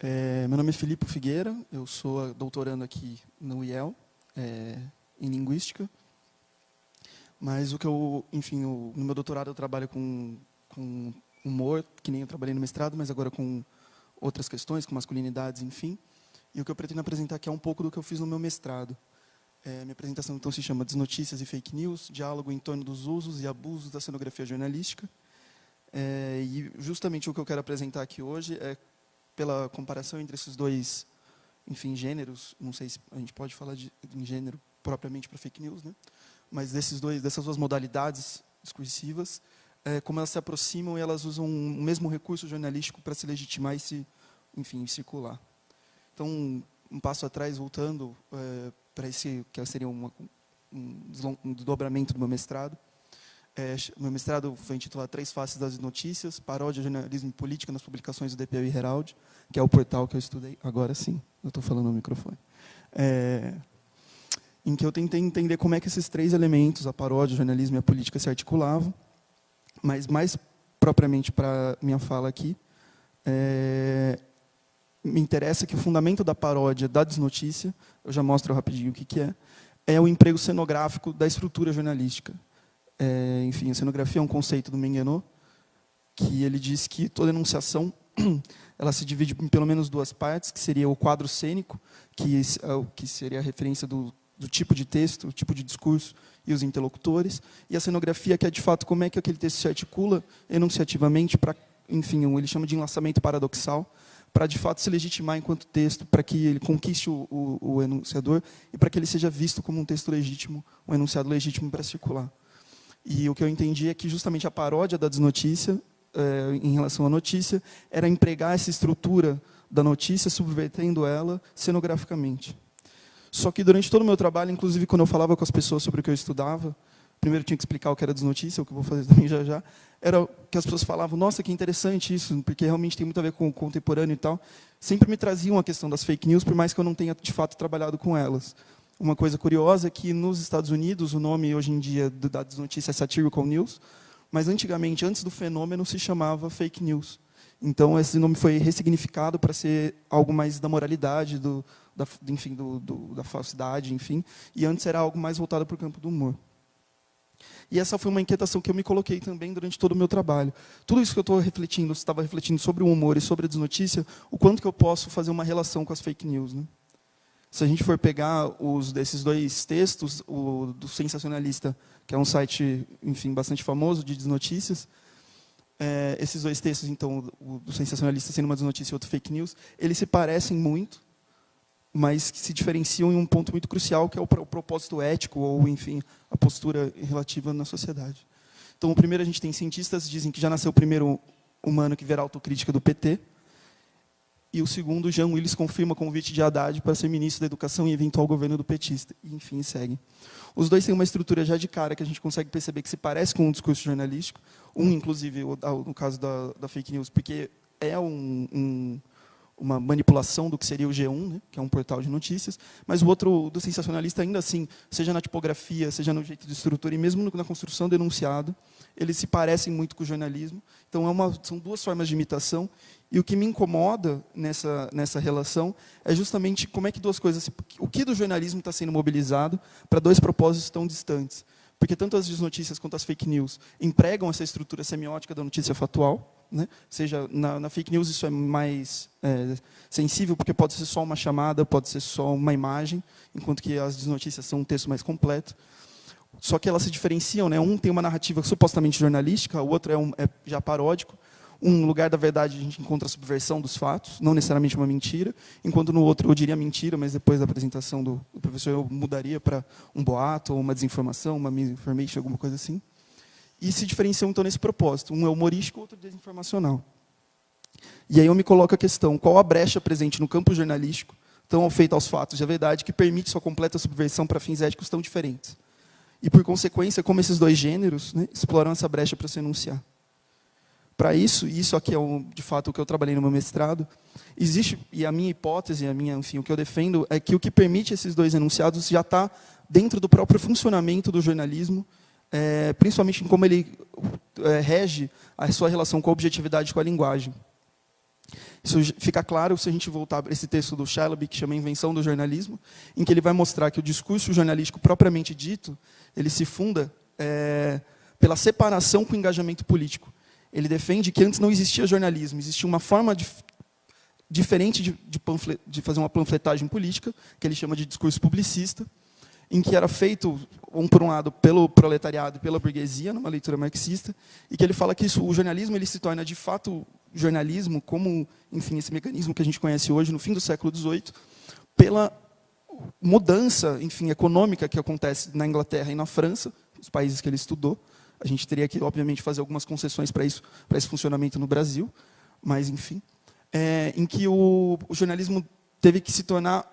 Meu nome é Filipe Figueira, eu sou doutorando aqui no IEL, em Linguística. Mas o que enfim, no meu doutorado eu trabalho com humor, que nem eu trabalhei no mestrado, mas agora com outras questões, com masculinidades, enfim. E o que eu pretendo apresentar aqui é um pouco do que eu fiz no meu mestrado. Minha apresentação, então, se chama Desnotícias e Fake News, diálogo em torno dos usos e abusos da cenografia jornalística. E justamente o que eu quero apresentar aqui hoje é pela comparação entre esses dois, enfim, gêneros. Não sei se a gente pode falar em gênero propriamente para fake news, né? Mas dessas duas modalidades discursivas, como elas se aproximam e elas usam o mesmo recurso jornalístico para se legitimar e se, enfim, circular. Então, um passo atrás, voltando para esse que seria um desdobramento do meu mestrado. Meu mestrado foi intitulado Três Faces das Notícias, Paródia, Jornalismo e Política nas publicações do DPU e Herald, que é o portal que eu estudei. Agora sim, eu estou falando no microfone. Em que eu tentei entender como é que esses três elementos, a paródia, o jornalismo e a política, se articulavam. Mas, mais propriamente para minha fala aqui, me interessa que o fundamento da paródia, da desnotícia, eu já mostro rapidinho o que é o emprego cenográfico da estrutura jornalística. Enfim, a cenografia é um conceito do Menguenot, que ele diz que toda enunciação ela se divide em pelo menos duas partes, que seria o quadro cênico, que seria a referência do tipo de texto, o tipo de discurso e os interlocutores, e a cenografia, que é, de fato, como é que aquele texto se articula enunciativamente para, enfim, ele chama de enlaçamento paradoxal, para, de fato, se legitimar enquanto texto, para que ele conquiste o enunciador e para que ele seja visto como um texto legítimo, um enunciado legítimo para circular. E o que eu entendi é que justamente a paródia da desnotícia, em relação à notícia, era empregar essa estrutura da notícia, subvertendo ela cenograficamente. Só que durante todo o meu trabalho, inclusive quando eu falava com as pessoas sobre o que eu estudava, primeiro eu tinha que explicar o que era desnotícia, o que eu vou fazer também já, era que as pessoas falavam, nossa, que interessante isso, porque realmente tem muito a ver com o contemporâneo e tal. Sempre me traziam a questão das fake news, por mais que eu não tenha, de fato, trabalhado com elas. Uma coisa curiosa é que, nos Estados Unidos, o nome, hoje em dia, da desnotícia é satirical news, mas, antigamente, antes do fenômeno, se chamava fake news. Então, esse nome foi ressignificado para ser algo mais da moralidade, enfim, da falsidade, enfim, e antes era algo mais voltado para o campo do humor. E essa foi uma inquietação que eu me coloquei também durante todo o meu trabalho. Tudo isso que eu estou refletindo, estava refletindo sobre o humor e sobre a desnotícia, o quanto que eu posso fazer uma relação com as fake news, né? Se a gente for pegar desses dois textos, o do Sensacionalista, que é um site, enfim, bastante famoso de desnotícias, esses dois textos, então, o do Sensacionalista sendo uma desnotícia e outro fake news, eles se parecem muito, mas que se diferenciam em um ponto muito crucial, que é o propósito ético, ou, enfim, a postura relativa na sociedade. Então, o primeiro, a gente tem cientistas que dizem que já nasceu o primeiro humano que verá autocrítica do PT, e o segundo, Jean Willis confirma o convite de Haddad para ser ministro da Educação e eventual governo do petista. E, enfim, segue. Os dois têm uma estrutura já de cara que a gente consegue perceber que se parece com um discurso jornalístico. Inclusive, no caso da fake news, porque é uma manipulação do que seria o G1, né, que é um portal de notícias, mas o outro, do sensacionalista, ainda assim, seja na tipografia, seja no jeito de estrutura, e mesmo na construção do enunciado, eles se parecem muito com o jornalismo. Então, são duas formas de imitação, e o que me incomoda nessa relação é justamente como é que duas coisas... O que do jornalismo está sendo mobilizado para dois propósitos tão distantes. Porque tanto as desnotícias quanto as fake news empregam essa estrutura semiótica da notícia factual, né? Seja, na fake news isso é mais sensível, porque pode ser só uma chamada, pode ser só uma imagem, enquanto que as desnotícias são um texto mais completo. Só que elas se diferenciam, né? Um tem uma narrativa supostamente jornalística, o outro é já paródico. Um lugar da verdade a gente encontra a subversão dos fatos, não necessariamente uma mentira, enquanto no outro eu diria mentira, mas depois da apresentação do professor eu mudaria para um boato, ou uma desinformação, uma misinformation, alguma coisa assim. E se diferenciam, então, nesse propósito. Um é humorístico, o outro desinformacional. E aí eu me coloco a questão, qual a brecha presente no campo jornalístico, tão feita aos fatos e à verdade, que permite sua completa subversão para fins éticos tão diferentes? E, por consequência, como esses dois gêneros, né, exploram essa brecha para se enunciar. Para isso, e isso aqui é, de fato, o que eu trabalhei no meu mestrado, existe, e a minha hipótese, enfim, o que eu defendo, é que o que permite esses dois enunciados já está dentro do próprio funcionamento do jornalismo, principalmente em como ele rege a sua relação com a objetividade e com a linguagem. Isso fica claro se a gente voltar para esse texto do Shalaby, que chama Invenção do Jornalismo, em que ele vai mostrar que o discurso jornalístico propriamente dito, ele se funda pela separação com o engajamento político. Ele defende que antes não existia jornalismo, existia uma forma diferente de fazer uma panfletagem política, que ele chama de discurso publicista, em que era feito, por um lado, pelo proletariado e pela burguesia, numa leitura marxista, e que ele fala que o jornalismo ele se torna, de fato, jornalismo, como, enfim, esse mecanismo que a gente conhece hoje, no fim do século XVIII, pela mudança, enfim, econômica que acontece na Inglaterra e na França, os países que ele estudou. A gente teria que, obviamente, fazer algumas concessões para isso, para esse funcionamento no Brasil, mas, enfim, em que o jornalismo teve que se tornar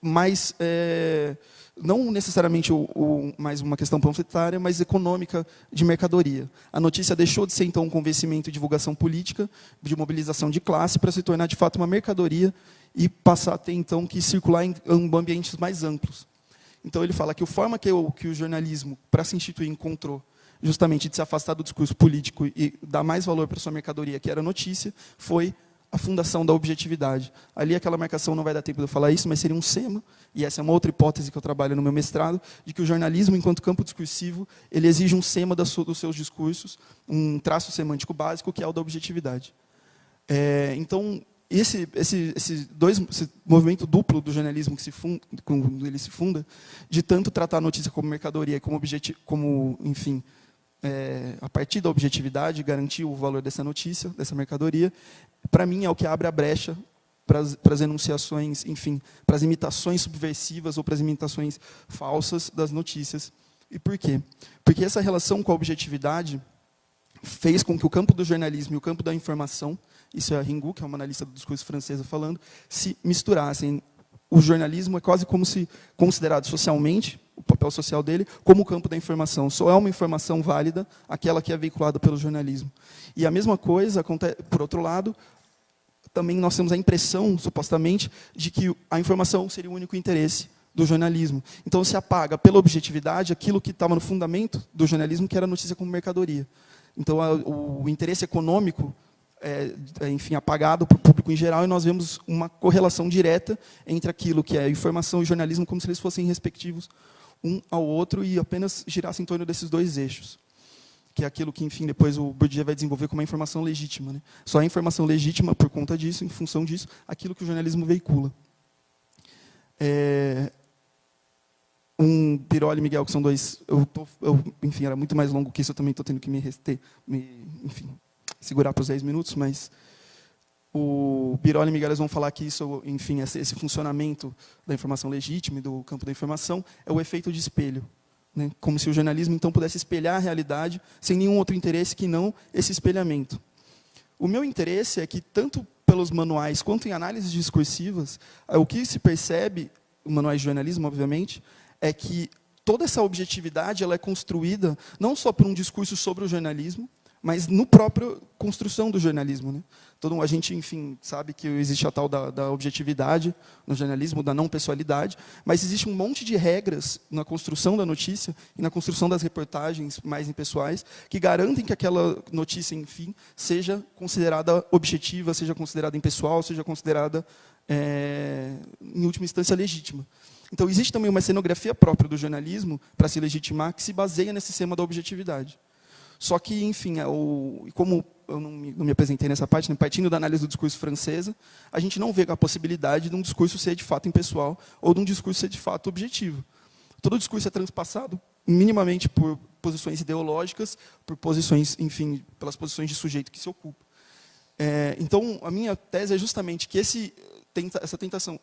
mais, não necessariamente mais uma questão panfletária, mas econômica de mercadoria. A notícia deixou de ser, então, um convencimento e divulgação política, de mobilização de classe, para se tornar, de fato, uma mercadoria e passar a ter, então, que circular em ambientes mais amplos. Então, ele fala que a forma que o jornalismo, para se instituir, encontrou, justamente de se afastar do discurso político e dar mais valor para a sua mercadoria, que era a notícia, foi a fundação da objetividade. Ali, aquela marcação, não vai dar tempo de eu falar isso, mas seria um sema, e essa é uma outra hipótese que eu trabalho no meu mestrado, de que o jornalismo, enquanto campo discursivo, ele exige um sema dos seus discursos, um traço semântico básico, que é o da objetividade. Então, esse movimento duplo do jornalismo, quando ele se funda, de tanto tratar a notícia como mercadoria, como enfim, a partir da objetividade, garantir o valor dessa notícia, dessa mercadoria, para mim é o que abre a brecha para as enunciações, enfim, para as imitações subversivas ou para as imitações falsas das notícias. E por quê? Porque essa relação com a objetividade fez com que o campo do jornalismo e o campo da informação, isso é a Ringu, que é uma analista do discurso francesa falando, se misturassem. O jornalismo é quase como se considerado socialmente, o papel social dele, como o campo da informação. Só é uma informação válida aquela que é veiculada pelo jornalismo. E a mesma coisa acontece, por outro lado, também nós temos a impressão, supostamente, de que a informação seria o único interesse do jornalismo. Então, se apaga pela objetividade aquilo que estava no fundamento do jornalismo, que era a notícia como mercadoria. Então, o interesse econômico enfim, apagado para o público em geral, e nós vemos uma correlação direta entre aquilo que é informação e jornalismo, como se eles fossem respectivos um ao outro e apenas girassem em torno desses dois eixos, que é aquilo que, enfim, depois o Bourdieu vai desenvolver como uma informação legítima, né? Só é informação legítima por conta disso, em função disso, aquilo que o jornalismo veicula. Biroli e Miguel, que são dois... enfim, era muito mais longo que isso, eu também estou tendo que enfim, segurar para os 10 minutos, mas o Biroli e Miguel vão falar que isso, enfim, esse funcionamento da informação legítima e do campo da informação é o efeito de espelho, né? Como se o jornalismo, então, pudesse espelhar a realidade sem nenhum outro interesse que não esse espelhamento. O meu interesse é que, tanto pelos manuais quanto em análises discursivas, o que se percebe, manuais de jornalismo, obviamente, é que toda essa objetividade ela é construída não só por um discurso sobre o jornalismo, mas no próprio construção do jornalismo, né? A gente, enfim, sabe que existe a tal da objetividade no jornalismo, da não pessoalidade, mas existe um monte de regras na construção da notícia e na construção das reportagens mais impessoais que garantem que aquela notícia, enfim, seja considerada objetiva, seja considerada impessoal, seja considerada, em última instância, legítima. Então, existe também uma cenografia própria do jornalismo para se legitimar que se baseia nesse sistema da objetividade. Só que, enfim, como eu não me apresentei nessa parte, né, partindo da análise do discurso francesa, a gente não vê a possibilidade de um discurso ser de fato impessoal ou de um discurso ser de fato objetivo. Todo discurso é transpassado minimamente por posições ideológicas, por posições, enfim, pelas posições de sujeito que se ocupa. Então, a minha tese é justamente que essa tentação,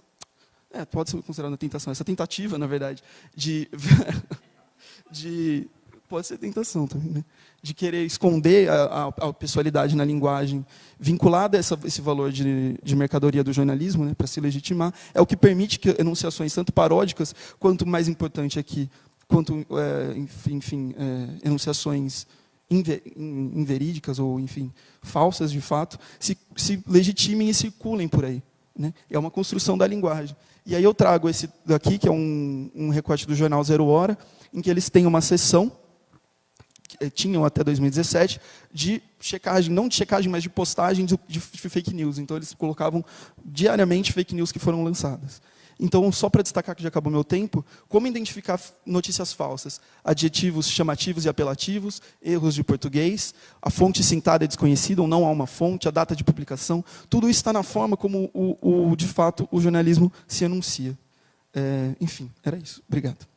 pode ser considerada uma tentação, essa tentativa, na verdade, pode ser tentação também, né? De querer esconder a pessoalidade na linguagem, vinculada a esse valor de mercadoria do jornalismo, né, para se legitimar, é o que permite que enunciações, tanto paródicas, quanto, mais importante aqui, enfim, enunciações inverídicas ou, enfim, falsas de fato, se legitimem e circulem por aí, né? É uma construção da linguagem. E aí eu trago esse daqui, que é um recorte do jornal Zero Hora, em que eles têm uma seção tinham até 2017, de checagem, não de checagem, mas de postagem de fake news. Então, eles colocavam diariamente fake news que foram lançadas. Então, só para destacar que já acabou meu tempo, como identificar notícias falsas? Adjetivos chamativos e apelativos, erros de português, a fonte citada é desconhecida ou não há uma fonte, a data de publicação, tudo isso está na forma como, de fato, o jornalismo se anuncia. Enfim, era isso. Obrigado.